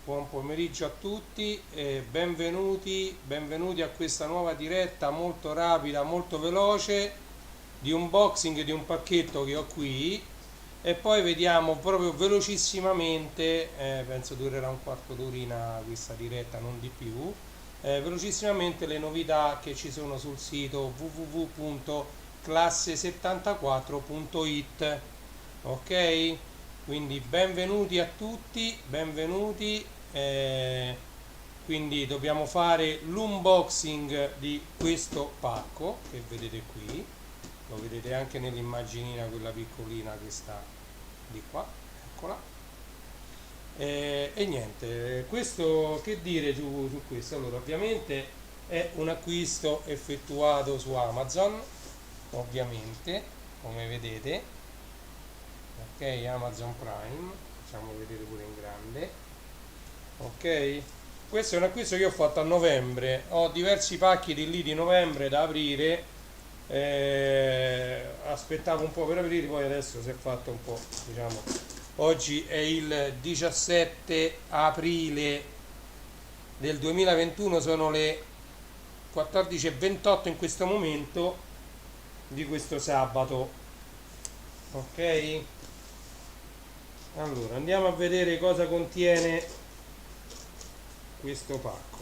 buon pomeriggio a tutti e benvenuti a questa nuova diretta molto rapida, molto veloce di unboxing di un pacchetto che ho qui e poi vediamo proprio velocissimamente, penso durerà un quarto d'orina questa diretta, non di più, velocissimamente le novità che ci sono sul sito www.classe74.it. Ok? Quindi benvenuti a tutti, benvenuti. Quindi dobbiamo fare l'unboxing di questo pacco che vedete qui, lo vedete anche nell'immaginina quella piccolina che sta di qua, eccola. E niente, questo che dire su questo? Allora, ovviamente è un acquisto effettuato su Amazon, ovviamente, come vedete. Ok, Amazon Prime, facciamo vedere pure in grande. Ok, questo è un acquisto che ho fatto a novembre, ho diversi pacchi di lì di novembre da aprire, aspettavo un po' per aprire, poi adesso si è fatto un po', diciamo, oggi è il 17 aprile del 2021, sono le 14:28 in questo momento di questo sabato. Ok? Allora, andiamo a vedere cosa contiene questo pacco.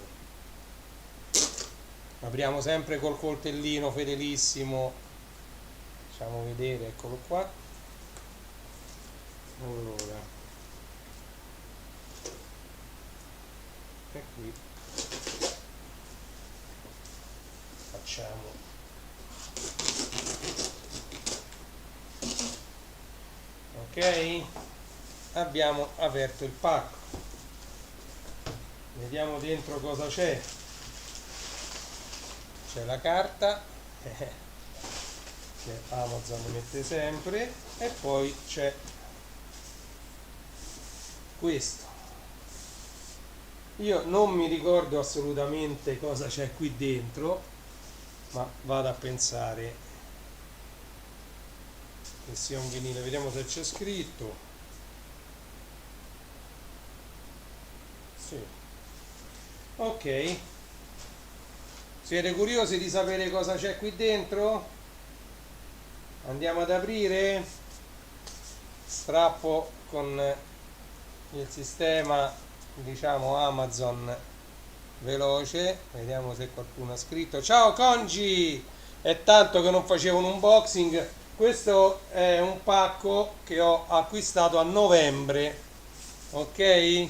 Apriamo sempre col coltellino fedelissimo. Facciamo vedere, eccolo qua. Allora, e qui facciamo. Ok? Abbiamo aperto il pacco, vediamo dentro cosa c'è la carta che Amazon mette sempre e poi c'è questo. Io non mi ricordo assolutamente cosa c'è qui dentro, ma vado a pensare che sia un vinile, vediamo se c'è scritto. Sì. Ok, siete curiosi di sapere cosa c'è qui dentro? Andiamo ad aprire. Strappo con il sistema, diciamo, Amazon veloce, vediamo se qualcuno ha scritto. Ciao Congi, è tanto che non facevo un unboxing. Questo è un pacco che ho acquistato a novembre, ok?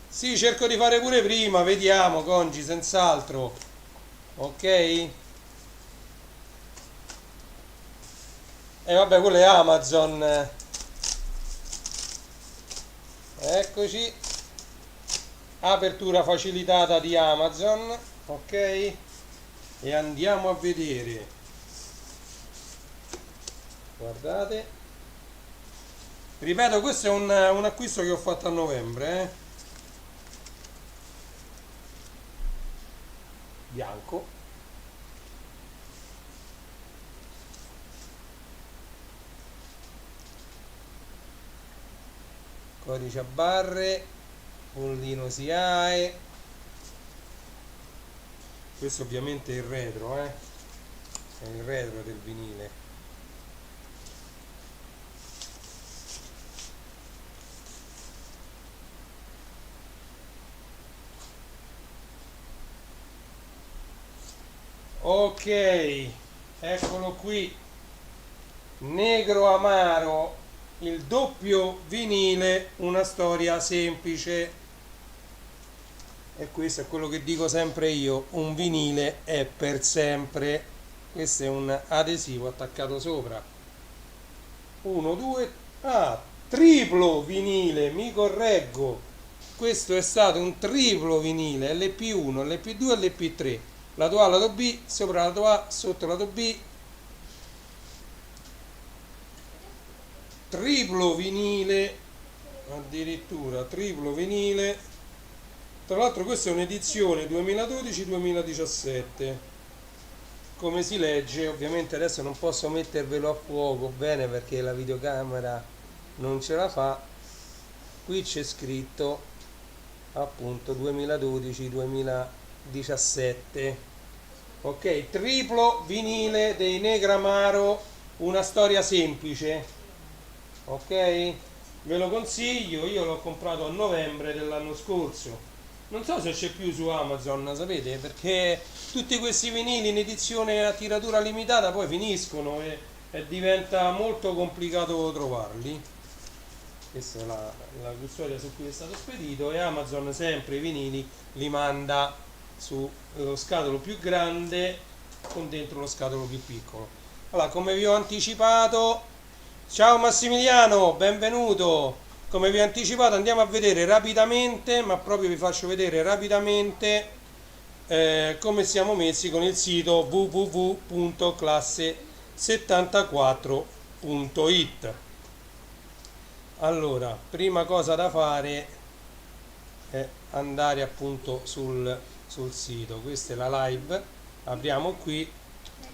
Sì, cerco di fare pure prima, vediamo Congi, senz'altro. Ok? E vabbè, quello è Amazon. Eccoci. Apertura facilitata di Amazon. Ok? E andiamo a vedere. Guardate. Ripeto, questo è un acquisto che ho fatto a novembre. Bianco. Codice a barre, bollino SIAE. Questo ovviamente è il retro, è il retro del vinile. Ok, eccolo qui, negro amaro, il doppio vinile, una storia semplice. E questo è quello che dico sempre io, un vinile è per sempre. Questo è un adesivo attaccato sopra. 1, 2, triplo vinile, mi correggo. Questo è stato un triplo vinile, LP1, LP2 e LP3. Lato A, lato B, sopra lato A, sotto lato B. Triplo vinile, addirittura triplo vinile. Tra l'altro questa è un'edizione 2012-2017. Come si legge, ovviamente adesso non posso mettervelo a fuoco bene perché la videocamera non ce la fa. qui c'è scritto appunto 2012-2017. Ok, triplo vinile dei Negramaro, una storia semplice. Ok, ve lo consiglio, io l'ho comprato a novembre dell'anno scorso. Non so se c'è più su Amazon, sapete, perché tutti questi vinili in edizione a tiratura limitata poi finiscono e diventa molto complicato trovarli. Questa è la custodia su cui è stato spedito, e Amazon sempre i vinili li manda su lo scatolo più grande con dentro lo scatolo più piccolo. Allora, come vi ho anticipato, ciao Massimiliano, benvenuto. Come vi ho anticipato, andiamo a vedere rapidamente, ma proprio vi faccio vedere rapidamente come siamo messi con il sito www.classe74.it. Allora, prima cosa da fare è andare appunto sul sito. Questa è la live. Apriamo qui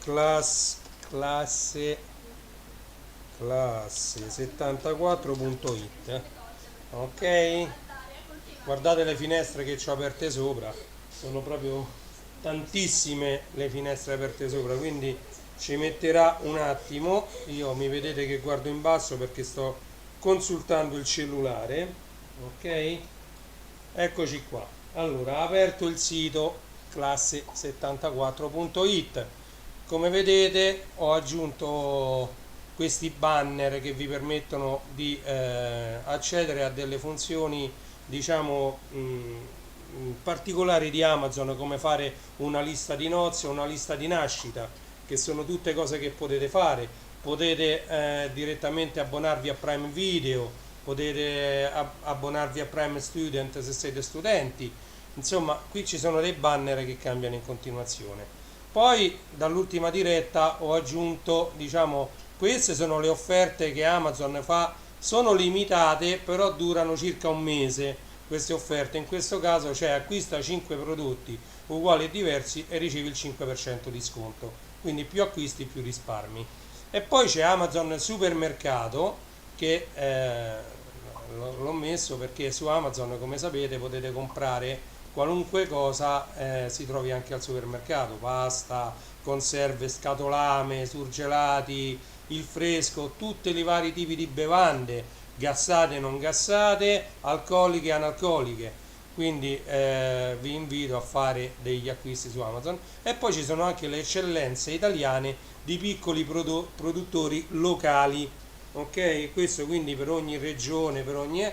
classe74.it. Ok, guardate le finestre che ho aperte sopra, sono proprio tantissime le finestre aperte sopra, quindi ci metterà un attimo. Io mi vedete che guardo in basso perché sto consultando il cellulare. Ok, eccoci qua. Allora, ha aperto il sito classe74.it. Come vedete ho aggiunto questi banner che vi permettono di accedere a delle funzioni, diciamo, particolari di Amazon, come fare una lista di nozze o una lista di nascita, che sono tutte cose che potete fare. Potete direttamente abbonarvi a Prime Video, potete abbonarvi a Prime Student se siete studenti. Insomma, qui ci sono dei banner che cambiano in continuazione. Poi dall'ultima diretta ho aggiunto, diciamo, queste sono le offerte che Amazon fa, sono limitate, però durano circa un mese queste offerte. In questo caso c'è acquista 5 prodotti uguali e diversi e ricevi il 5% di sconto, quindi più acquisti più risparmi. E poi c'è Amazon Supermercato, che l'ho messo perché su Amazon, come sapete, potete comprare qualunque cosa si trovi anche al supermercato: pasta, conserve, scatolame, surgelati, il fresco, tutti i vari tipi di bevande, gassate e non gassate, alcoliche e analcoliche. Quindi vi invito a fare degli acquisti su Amazon. E poi ci sono anche le eccellenze italiane di piccoli produttori locali. Ok, questo quindi per ogni regione, per ogni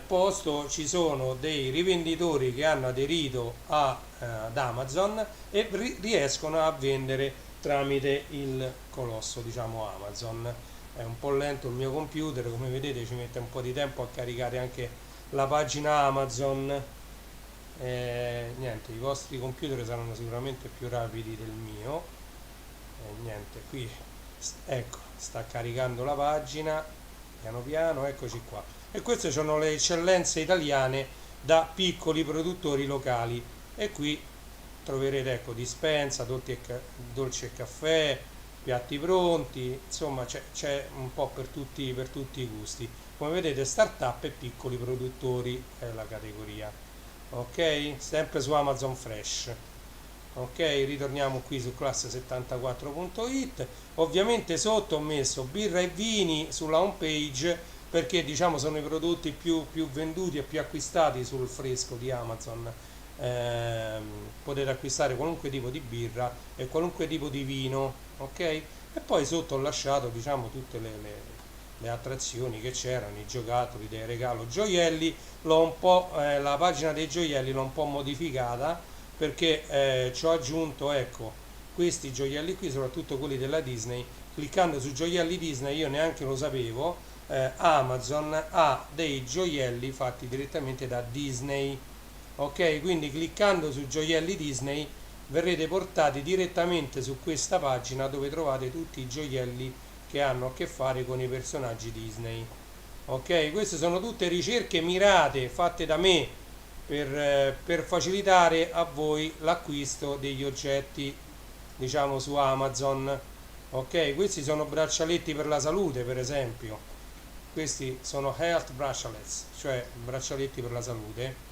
posto ci sono dei rivenditori che hanno aderito ad Amazon e riescono a vendere tramite il colosso, diciamo, Amazon. È un po' lento il mio computer, come vedete ci mette un po' di tempo a caricare anche la pagina Amazon. Niente, i vostri computer saranno sicuramente più rapidi del mio. Niente, qui ecco, sta caricando la pagina piano piano, eccoci qua. E queste sono le eccellenze italiane da piccoli produttori locali, e qui troverete, ecco, dispensa, dolci e caffè, piatti pronti, insomma c'è un po' per tutti i gusti. Come vedete, startup e piccoli produttori è la categoria. Ok, sempre su Amazon Fresh. Ok, ritorniamo qui su classe74.it. Ovviamente sotto ho messo birra e vini sulla home page, perché diciamo sono i prodotti più venduti e più acquistati sul fresco di Amazon. Potete acquistare qualunque tipo di birra e qualunque tipo di vino, ok? E poi sotto ho lasciato, diciamo, tutte le attrazioni che c'erano, i giocattoli, dei regalo, gioielli. La pagina dei gioielli l'ho un po' modificata, perché ci ho aggiunto, ecco, questi gioielli qui, soprattutto quelli della Disney. Cliccando su gioielli Disney, io neanche lo sapevo, Amazon ha dei gioielli fatti direttamente da Disney. Ok, quindi cliccando su gioielli Disney verrete portati direttamente su questa pagina, dove trovate tutti i gioielli che hanno a che fare con i personaggi Disney. Ok, queste sono tutte ricerche mirate fatte da me per facilitare a voi l'acquisto degli oggetti, diciamo, su Amazon. Ok, questi sono braccialetti per la salute, per esempio. questi sono health bracelets, cioè braccialetti per la salute.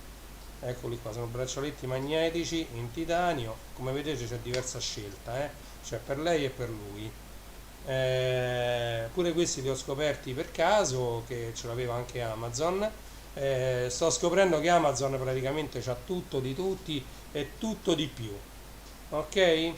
Eccoli qua, sono braccialetti magnetici in titanio, come vedete c'è diversa scelta, cioè per lei e per lui. Pure questi li ho scoperti per caso, che ce l'aveva anche Amazon. Sto scoprendo che Amazon praticamente c'ha tutto di tutti e tutto di più. Ok?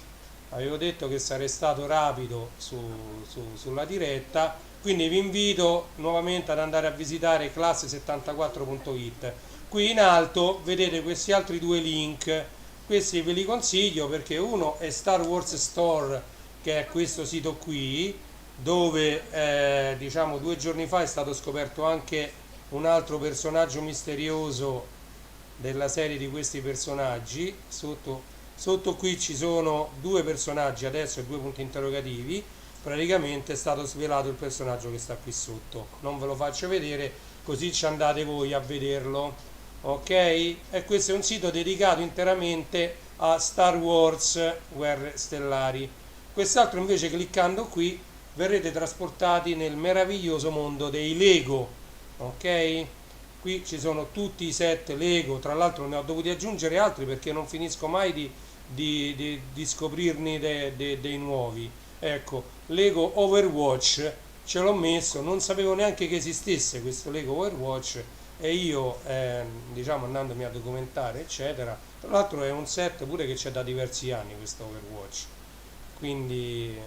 Avevo detto che sarei stato rapido sulla diretta, quindi vi invito nuovamente ad andare a visitare classe74.it. Qui in alto vedete questi altri due link, questi ve li consiglio perché uno è Star Wars Store, che è questo sito qui, dove diciamo 2 giorni fa è stato scoperto anche un altro personaggio misterioso della serie di questi personaggi. Sotto qui ci sono due personaggi adesso e due punti interrogativi. Praticamente è stato svelato il personaggio che sta qui sotto. Non ve lo faccio vedere, così ci andate voi a vederlo. Ok? E questo è un sito dedicato interamente a Star Wars Guerre Stellari. Quest'altro invece, cliccando qui, verrete trasportati nel meraviglioso mondo dei Lego. Ok? Qui ci sono tutti i set Lego, tra l'altro ne ho dovuti aggiungere altri perché non finisco mai di scoprirne dei nuovi. Ecco, Lego Overwatch ce l'ho messo, non sapevo neanche che esistesse questo Lego Overwatch, e io diciamo andandomi a documentare eccetera, tra l'altro è un set pure che c'è da diversi anni questo Overwatch, quindi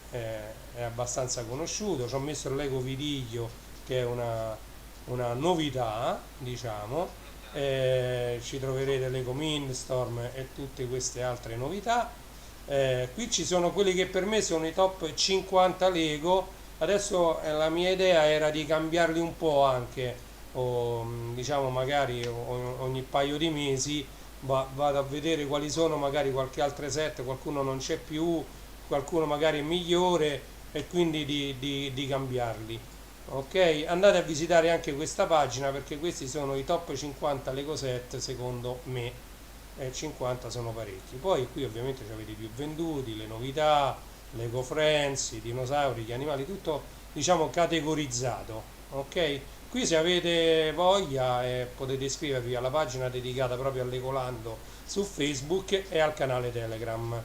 è abbastanza conosciuto. Ci ho messo il Lego Viriglio, che è una novità, diciamo. Ci troverete Lego Mindstorm e tutte queste altre novità. Qui ci sono quelli che per me sono i top 50 Lego. Adesso la mia idea era di cambiarli un po' anche, o diciamo magari ogni paio di mesi vado a vedere quali sono, magari qualche altro set, qualcuno non c'è più, qualcuno magari è migliore, e quindi di cambiarli. Ok, andate a visitare anche questa pagina perché questi sono i top 50 Lego set secondo me, e 50 sono parecchi. Poi qui ovviamente avete i più venduti, le novità, Lego Friends, i dinosauri, gli animali, tutto diciamo categorizzato. Ok, qui se avete voglia potete iscrivervi alla pagina dedicata proprio a Legolando su Facebook e al canale Telegram.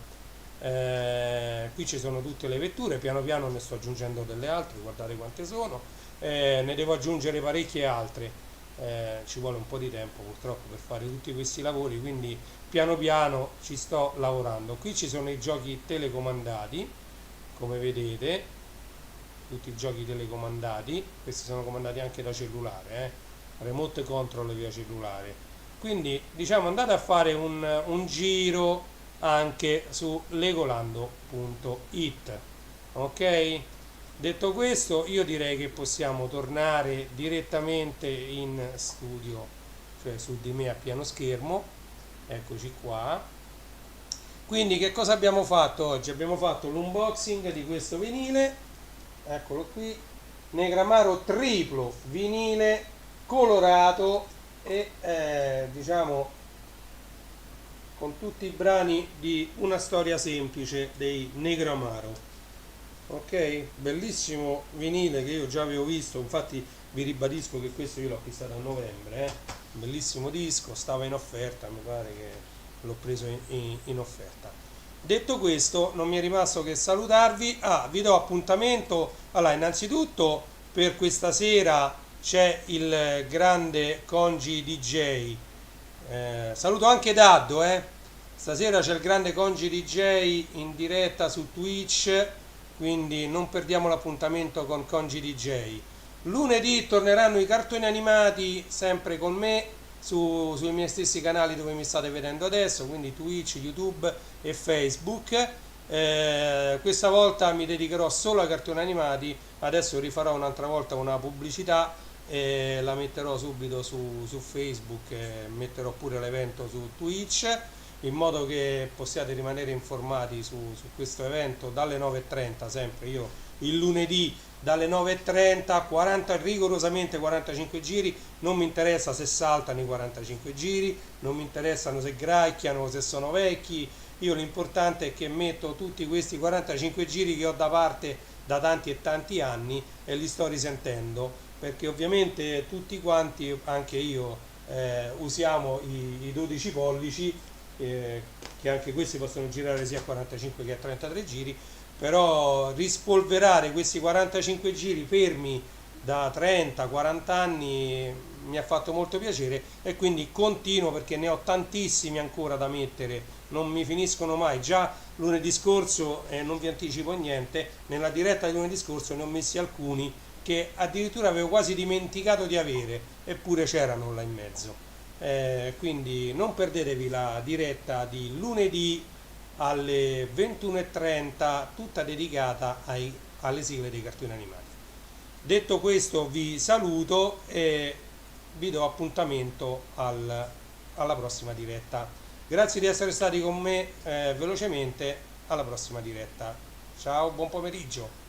Qui ci sono tutte le vetture, piano piano ne sto aggiungendo delle altre, guardate quante sono, ne devo aggiungere parecchie altre, ci vuole un po' di tempo purtroppo per fare tutti questi lavori, quindi piano piano ci sto lavorando. Qui ci sono i giochi telecomandati, come vedete, tutti i giochi telecomandati, questi sono comandati anche da cellulare, remote control via cellulare, quindi diciamo andate a fare un giro anche su legolando.it. Ok? Detto questo, io direi che possiamo tornare direttamente in studio, cioè su di me a pieno schermo. Eccoci qua. Quindi che cosa abbiamo fatto oggi? Abbiamo fatto l'unboxing di questo vinile, eccolo qui, Negramaro triplo vinile colorato e diciamo con tutti i brani di Una storia semplice dei Negramaro. Ok, bellissimo vinile che io già avevo visto, infatti vi ribadisco che questo io l'ho acquistato a novembre, bellissimo disco, stava in offerta, mi pare che l'ho preso in offerta. Detto questo, non mi è rimasto che salutarvi. Vi do appuntamento. Allora, innanzitutto per questa sera c'è il grande Congi DJ. Saluto anche Daddo, Stasera c'è il grande Congi DJ in diretta su Twitch, quindi non perdiamo l'appuntamento con Congi DJ. Lunedì torneranno i cartoni animati sempre con me sui miei stessi canali dove mi state vedendo adesso, quindi Twitch, YouTube e Facebook. Questa volta mi dedicherò solo ai cartoni animati. Adesso rifarò un'altra volta una pubblicità e la metterò subito su Facebook, e metterò pure l'evento su Twitch, in modo che possiate rimanere informati su questo evento dalle 9:30, sempre io il lunedì dalle 9:30, rigorosamente 45 giri, non mi interessa se saltano i 45 giri, non mi interessano se gracchiano, se sono vecchi, io l'importante è che metto tutti questi 45 giri che ho da parte da tanti e tanti anni e li sto risentendo, perché ovviamente tutti quanti, anche io, usiamo i 12 pollici, che anche questi possono girare sia a 45 che a 33 giri, però rispolverare questi 45 giri fermi da 30-40 anni mi ha fatto molto piacere, e quindi continuo perché ne ho tantissimi ancora da mettere, non mi finiscono mai. Già lunedì scorso, non vi anticipo niente, nella diretta di lunedì scorso ne ho messi alcuni che addirittura avevo quasi dimenticato di avere, eppure c'erano là in mezzo. Quindi non perdetevi la diretta di lunedì alle 21:30, tutta dedicata alle sigle dei cartoni animati. Detto questo, vi saluto e vi do appuntamento alla prossima diretta. Grazie di essere stati con me, velocemente, alla prossima diretta. Ciao, buon pomeriggio.